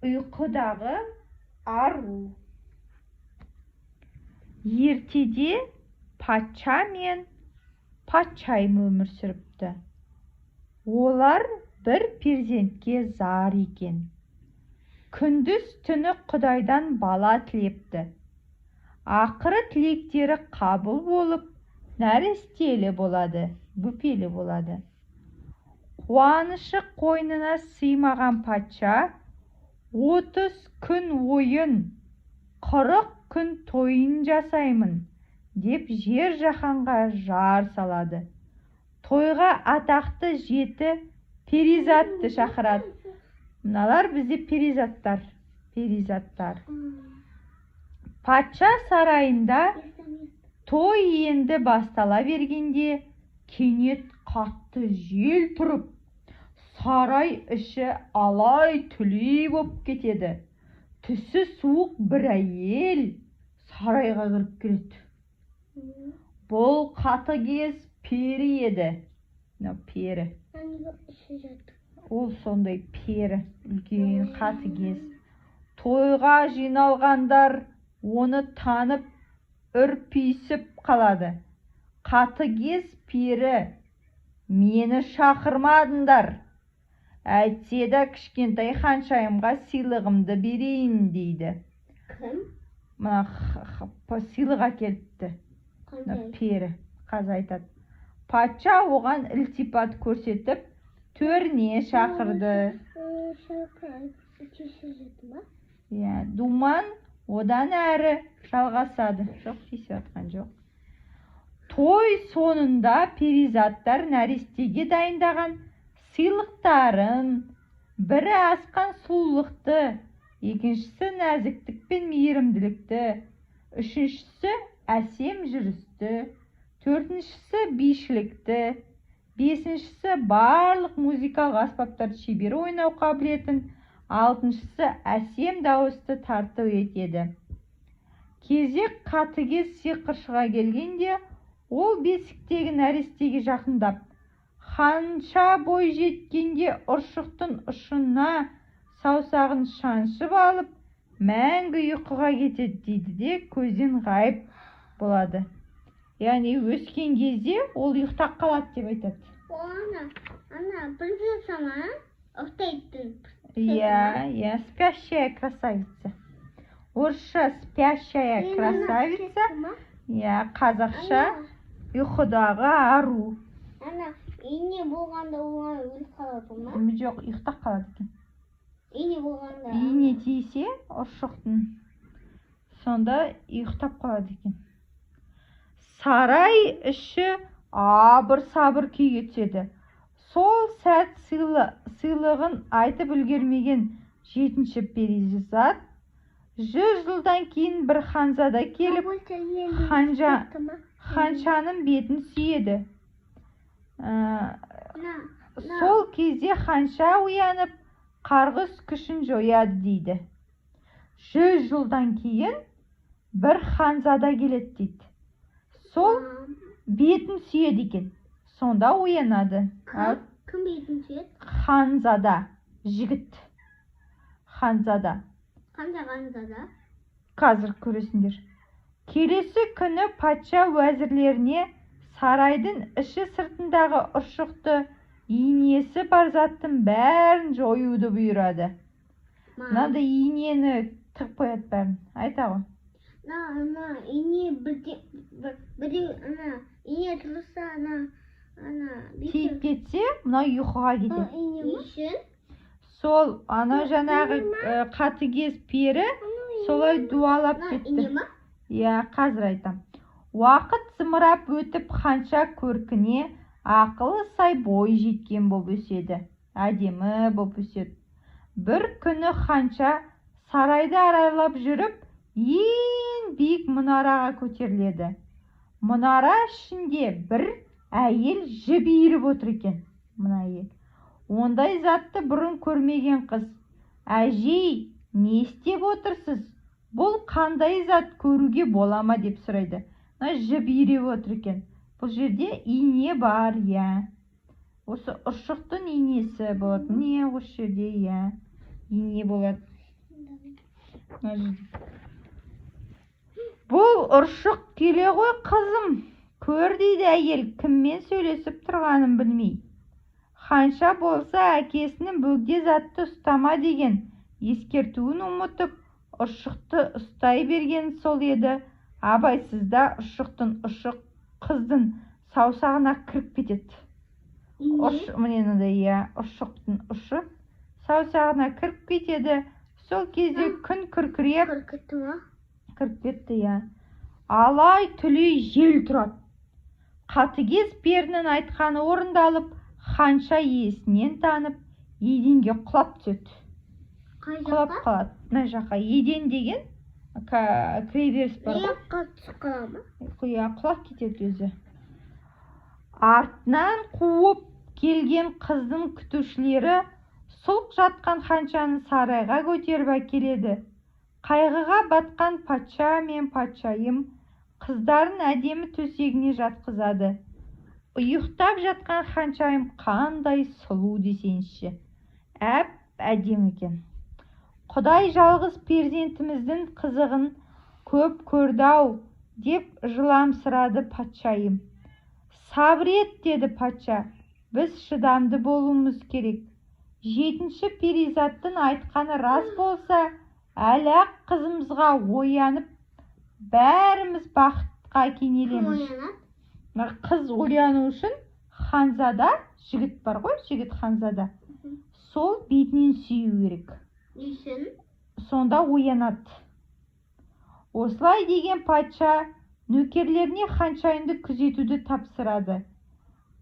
Ұйқыдағы ару. Ертеде патша мен патшайым өмір сүріпті. Олар бір перзентке зар екен. Күндіз түні Құдайдан бала тілепті. Ақыры тілектері қабыл болып, нәрестелі болады, бүпелі болады. Қуанышы қойнына сыймаған патша 30 күн ойын, 40 күн тойын жасаймын деп жер жаһанға жар салады. Тойға атақты 7 перизатты шақырады. Мыналар бізде перизаттар. Патша сарайында той енді бастала бергенде кенет қатты жел тұрып, сарай іші алай-түлей боп кетеді. Түсі суық бір әйел сарайға кіріп келеді. Бұл қатыгез пері еді. Пері. Ол сондай пері, үлкен қатыгез. Тойға жиналғандар оны танып үрписіп қалады. Қатыгез пері, мені шақырмадыңдар. Әйтсе де кішкентай ханшайымға сыйлығымды берейін дейді. Кім? Сыйлық әкеліпті. Пері, қазы айтады. Патша оған ілтипат көрсетіп, төріне шақырды. Думан одан әрі жалғасады. Жоқ, тисе атқан жоқ. Той сонында перизаттар нәрестеге дайындаған сыйлықтарын, бірі асқан сұлулықты, екіншісі нәзіктік пен мейірімділікті, үшіншісі әсем жүрісті, төртіншісі бишілікті, бесіншісі барлық музыкалық аспаптарды шебер ойнау қабілетін, алтыншысы әсем дауысты тарту етеді. Кезек қатыгез сиқыршыға келгенде, ол бесіктегі нәрестеге жақындап, қанша бой жеткенде ұршықтың ұшына саусағын шаншып алып, мәңгі ұйқыға кетеді дейді де көзден ғайып болады. Яғни өскен кезде ол ұйықтап қалады деп айтады. Ана, білді сама, ұйықтайтын. Спящая красавица. Орысша спящая красавица, қазақша ұйқыдағы ару. Ана, ине болғанда оған өліп қалады ма? Жоқ, ұйықтап қалады екен. Ине болғанда? Ине тисе, ұршықтың, сонда ұйықтап қалады екен. Сарай іші абыр-сабыр күйге түседі. Сол сәт сыйлығын айтып үлгермеген 7-ші перизат 100 жылдан кейін бір ханзада келіп, ханшаның бетін сүйеді. Сол кезде ханша ұянып, қарғыс күшін жояды дейді. 100 жылдан кейін бір ханзада келеді дейді. Сол бетін сүйеді екен. Сонда оянады. Кім бетін сүйеді? Ханзада, жігіт. Ханзада. Ханзада? Қазір көресіңдер. Келесі күні патша уәзірлеріне сарайдың іші сыртындағы ұршықты, инесі бар заттың бәрін жоюды бұйырады. Мынандай инені тығып қояды бәрін. Айта ғой. Ине тұрса, тиіп кетсе, мынау ұйқыға кетеді. Ишін? Сол, ана жаңағы қатыгез пері солай дуалап кетті. Ине ма? Қазір айтам. Уақыт зымырап өтіп, ханша көркіне ақылы сай бой жеткен болып өседі. Әдемі болып өседі. Бір күні ханша сарайды арайлап жүріп, ең биік мұнараға көтеріледі. Мұнара ішінде бір әйел жіп иіріп отыр екен. Мына әйел. Ондай затты бұрын көрмеген қыз. Әжей, не істеп отырсыз? Бұл қандай зат, көруге бола ма деп сұрайды. Жіп иіріп отыр екен. Бұл жерде ине бар, Осы ұршықтың инесі болады. Осы жерде, ине болады. Бұл ұршық келе ғой қызым. Көр дейді әйел, кіммен сөйлесіп тұрғанын білмей. Ханша болса әкесінің бөгде затты ұстама деген ескертуін ұмытып, ұршықты ұстай берген сол еді. Абайсызда ұршықтың ұшы қыздың саусағына кіріп кетеді. Ұршықтың ұшы саусағына кіріп кетеді. Сол кезде күн күркіреп кіріп кетті. Алай түлей жел тұрады. Қатыгез перінің айтқаны орындалып, ханша есінен танып, еденге құлап түседі. Құлап қалады. Мына жаққа еден деген кіреберіс бар ғой. Құлап кетеді өзі. Артынан қуып келген қыздың күтушілері сұлқ жатқан ханшаны сарайға көтеріп әкеледі. Қайғыға батқан патша мен патшайым қыздарын әдемі төсегіне жатқызады. Ұйықтап жатқан ханшайым қандай сұлу десеңізші. Әдемі екен. Құдай жалғыз перзентіміздің қызығын көп көрді-ау деп жыламсырады патшайым. Сабыр ет деді патша. Біз шыдамды болуымыз керек. 7-ші перизаттың айтқаны рас болса, әлі-ақ қызымызға оянып, бәріміз бақытқа кенелеміз. Қыз ойлану үшін ханзада, жігіт бар ғой, жігіт ханзада. Сол бетінен сүю керек. Сонда оянады. Осылай деген патша нөкерлеріне ханшайымды күзетуді тапсырады.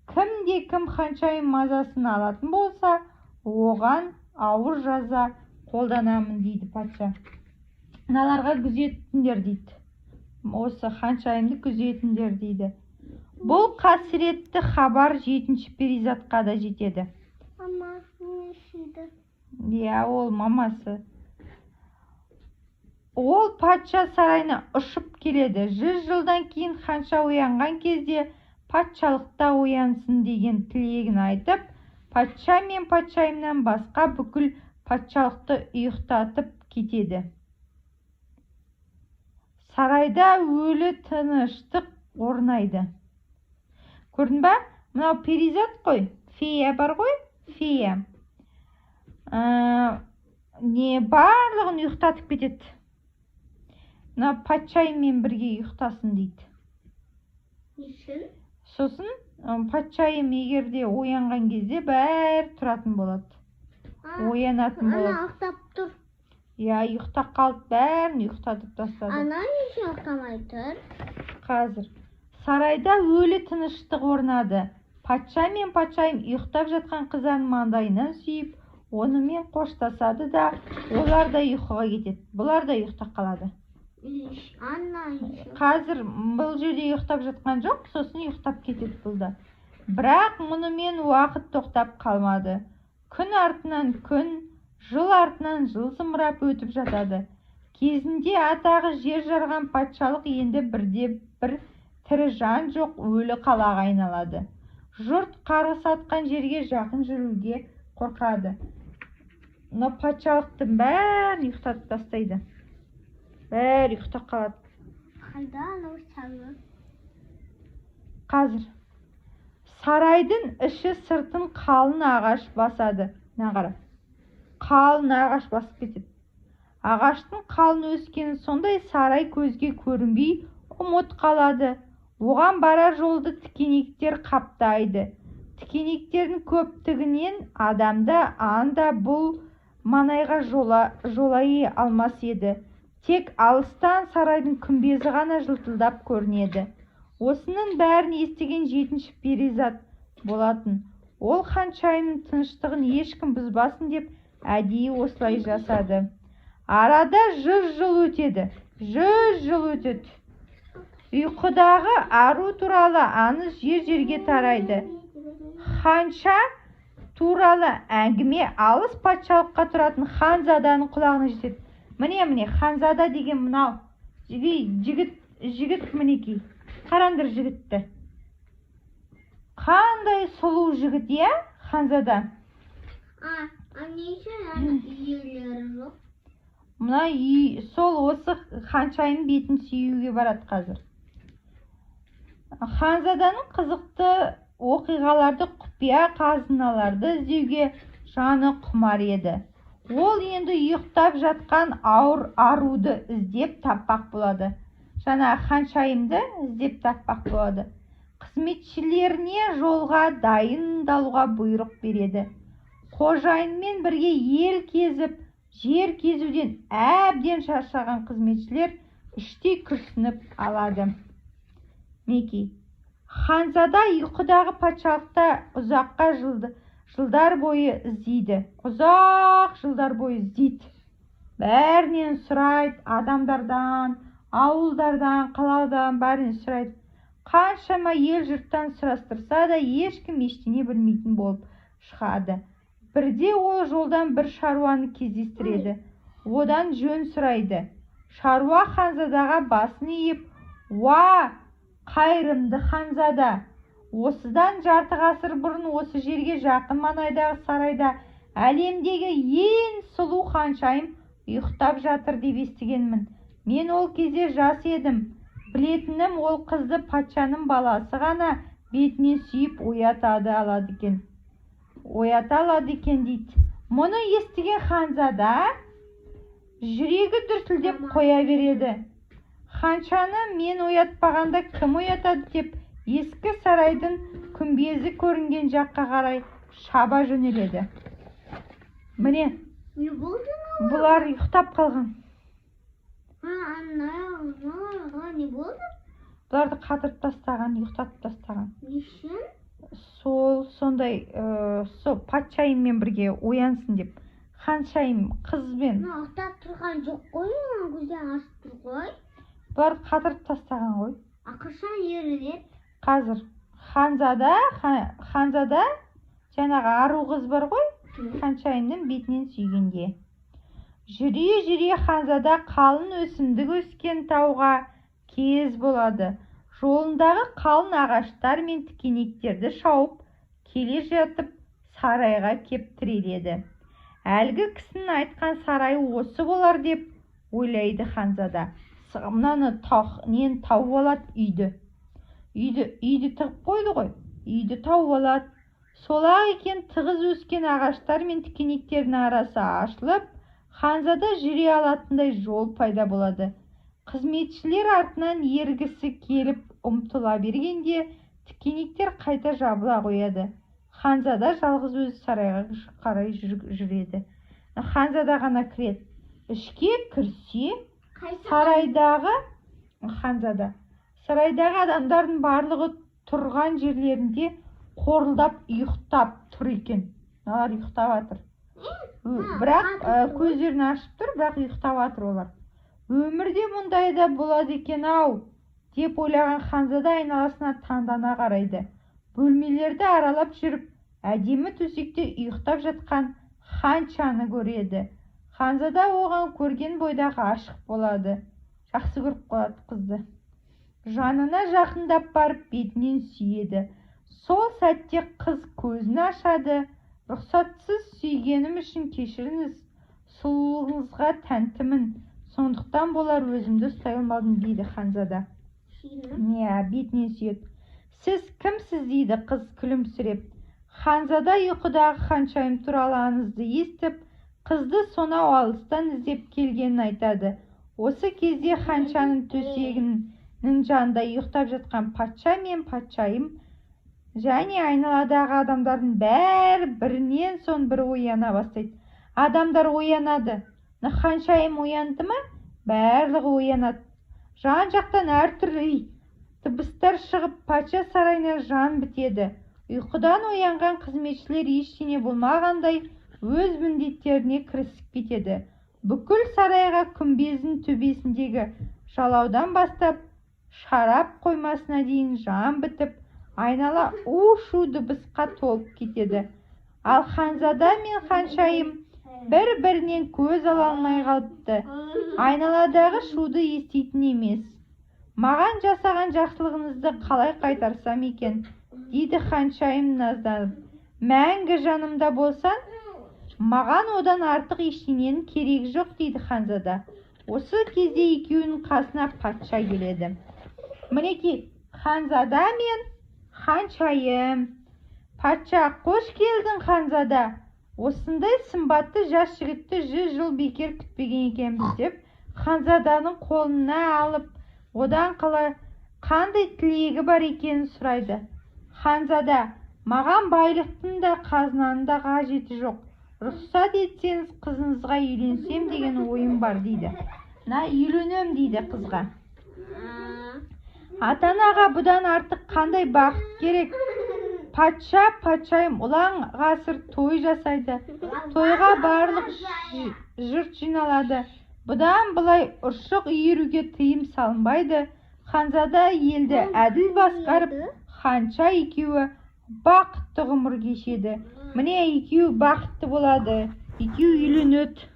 Кім ханшайым мазасын алатын болса, оған ауыр жаза қолданамын дейді патша. Мыналарға күзетіңдер дейді. Осы ханшайымды күзетіңдер дейді. Бұл қасіретті хабар 7-ші перизатқа да жетеді. Ол мамасы. Ол патша сарайына ұшып келеді. 100 жылдан кейін ханша оянған кезде патшалықта оянсын деген тілегін айтып, патша мен патшайымнан басқа бүкіл патшалықты ұйықтатып кетеді. Сарайда өлі тыныштық орнайды. Көрдің ба? Мынау перизат қой. Фея бар ғой? Фея. Барлығын ұйықтатып кетеді. Мынау патшайыммен бірге ұйықтасын дейді. Сосын патшайым егерде оянған кезде бәрі тұратын болады. Оянатын болады. Ана ұйықтап тұр. Ұйықтап қалды, бәрін ұйықтатып тастады. Ана неше ұйықтамай тұр? Қазір сарайда өлі тыныштық орнады. Патша мен патшайым ұйықтап жатқан қыздың маңдайынан сүйіп, онымен қоштасады да, олар да ұйқыға кетеді. Бұлар да ұйықтап қалады. Қазір бұл жерде ұйықтап жатқан жоқ, сосын ұйықтап кетеді бұлда. Бірақ мұнымен уақыт тоқтап қалмады. Күн артынан күн, жыл артынан жыл зымырап өтіп жатады. Кезінде атағы жер жарған патшалық енді бірде бір тірі жан жоқ өлі қалаға айналады. Жұрт қарғыс атқан жерге жақын жүруге қорқады. Но патшалықтың бәрін ұйықтатып тастайды. Бәрі ұйықтап қалады. Қазір сарайдың іші сыртын қалың ағаш басады. Нағара. Қалың ағаш басып кетеді. Ағаштың қалың өскені сондай сарай көзге көрінбей ұмыт қалады. Оған барар жолды тікенектер қаптайды. Тікенектердің көптігінен адамды анда бұл маңайға жолай алмас еді. Тек алыстан сарайдың күмбезі ғана жылтылдап көрінеді. Осының бәрін естіген 7-ші перизат болатын. Ол ханшайымның тыныштығын ешкім бұзбасын деп әдейі осылай жасады. Арада 100 жыл өтеді. 100 жыл өтеді. Ұйқыдағы ару туралы аңыз жер-жерге тарайды. Ханша туралы әңгіме алыс патшалыққа тұратын ханзаданың құлағына жетеді. Міне, ханзада деген мынау жігіт мінекей. Қараңдар жігітті. Қандай сұлу жігіт, ханзада. мына сол осы ханшайым бетін сүюге барады қазір. Ханзаданың қызықты оқиғаларды, құпия қазыналарды іздеуге жаны құмар еді. Ол енді ұйықтап жатқан ауыр аруды іздеп таппақ болады. Жаңа ханшайымды іздеп таппақ болады. Қызметшілеріне жолға дайындалуға бұйрық береді. Қожайынмен бірге ел кезіп, жер кезуден әбден шаршаған қызметшілер іштей күрсініп алады. Мінекей, Ханзада ұйқыдағы патшалықта ұзаққа жылдар бойы іздейді. Ұзақ жылдар бойы іздейді. Бәрінен сұрайды, адамдардан, ауылдардан, қалаудан бәрінен сұрайды. Қаншама ел жұрттан сұрастырса да ешкім ештеңе білмейтін болып шығады. Бірде ол жолдан бір шаруаны кездестіреді. Одан жөн сұрайды. Шаруа Ханзадаға басын иіп, «Уа, қайырымды Ханзада, осыдан жарты ғасыр бұрын осы жерге жақын маңайдағы сарайда әлемдегі ең сұлу ханшайым ұйықтап жатыр деп естігенмін. Мен ол кезде жас едім. Білетінім, ол қызды патшаның баласы ғана бетінен сүйіп оята алады екен дейді. Мұны естіген Ханзада жүрегі дүрсілдеп қоя береді. Ханшаны мен оятпағанда кім оятады деп ескі сарайдың күмбезі көрінген жаққа қарай шаба жөнеледі. Міне, бұлар ұйықтап қалған. Не болды? Бұларды қатырып тастаған, ұйықтатып тастаған. Нешін? Сондай патшайыммен бірге оянсын деп. Ханшайым қызбен. Ұйықтап тұрған жоқ қой, көзден ашып тұр ғой. Бұларды қатырып тастаған ғой. Ақыршан ерінеді. Қазір Ханзада жаңағы ару қыз бар ғой, ханшайымның бетінен сүйгенде. Жүре Ханзада қалың өсімдік өскен тауға кез болады. Жолындағы қалың ағаштар мен тікенектерді шауып келе жатып сарайға кеп тіреледі. Әлгі кісінің айтқан сарайы осы болар деп ойлайды Ханзада. Мынаны нені тауып алады үйді. Үйді тығып қойды ғой. Үйді тауып алады. Солақ екен, тығыз өскен ағаштар мен тікенектердің арасы ашылып, Ханзада жүре алатындай жол пайда болады. Қызметшілер артынан ергісі келіп ұмтыла бергенде тікенектер қайта жабыла қояды. Ханзада жалғыз өзі сарайға қарай жүреді. Ханзада ғана кіреді. Ішке кірсе, сарайдағы адамдардың барлығы тұрған жерлерінде қорылдап ұйықтап тұр екен. Олар ұйықтап жатыр. Бірақ көздерін ашып тұр, бірақ ұйықтап жатыр олар. Өмірде мұндай да болады екен-ау деп ойлаған Ханзада айналасына таңдана қарайды. Бөлмелерді аралап жүріп, әдемі төсекте ұйықтап жатқан ханшаны көреді. Ханзада оған көрген бойда ғашық болады. Жақсы көріп қалады қызды. Жанына жақындап барып бетінен сүйеді. Сол сәтте қыз көзін ашады. Рұқсатсыз сүйгенім үшін кешіріңіз. Сұлулығыңызға тәнтімін. Сондықтан болар өзімді ұстай алмадым дейді Ханзада. Бетінен сүйеді. Сіз кімсіз дейді қыз күлімсіреп. Ханзада ұйқыдағы ханшайым туралы аңызды естіп, қызды сонау алыстан іздеп келгенін айтады. Осы кезде ханшаның төсегінің жанында ұйықтап жатқан патша мен патшайым және айналадағы адамдардың бәрі бірінен соң бірі ояна бастайды. Адамдар оянады. Ханшайым оянды ма? Барлығы оянады. Жан-жақтан әртүрлі дыбыстар шығып, патша сарайына жан бітеді. Ұйқыдан оянған қызметшілер ештеңе болмағандай өз міндеттеріне кірісіп кетеді. Бүкіл сарайға күмбездің төбесіндегі жалаудан бастап шарап қоймасына дейін жан бітіп, айнала у-шу дыбысқа толып кетеді. Ал Ханзада мен ханшайым бір-бірінен көз ала алмай қалыпты. Айналадағы шуды еститін емес. Маған жасаған жақсылығыңызды қалай қайтарсам екен, дейді ханшайым назданып. Мәңгі жанымда болсан, Маған одан артық ештеңенің керегі жоқ, дейді ханзада. Осы кезде екеуінің қасына патша келеді. Мінекей, ханзада мен ханшайым. Патша: қош келдің, ханзада. Осындай сымбатты жас жігітті 100 жыл бекер күтпеген екенбіз, деп ханзаданың қолына алып, одан қандай тілегі бар екенін сұрайды. Ханзада: маған байлықтың да қазынаның да қажеті жоқ. Рұқсат етсеңіз, қызыңызға үйленсем деген ойым бар, дейді. Үйленем, дейді қызға. Ата-анаға бұдан артық қандай бақыт керек? Патшайым ұлан ғасыр той жасайды. Тойға барлық жұрт жиналады. Бұдан былай ұршық үйіруге тыйым салынбайды. Ханзада елді әділ басқарып, ханша екеуі бақытты ғұмыр кешеді. Міне, екеуі бақытты болады. Екеуі үйленеді.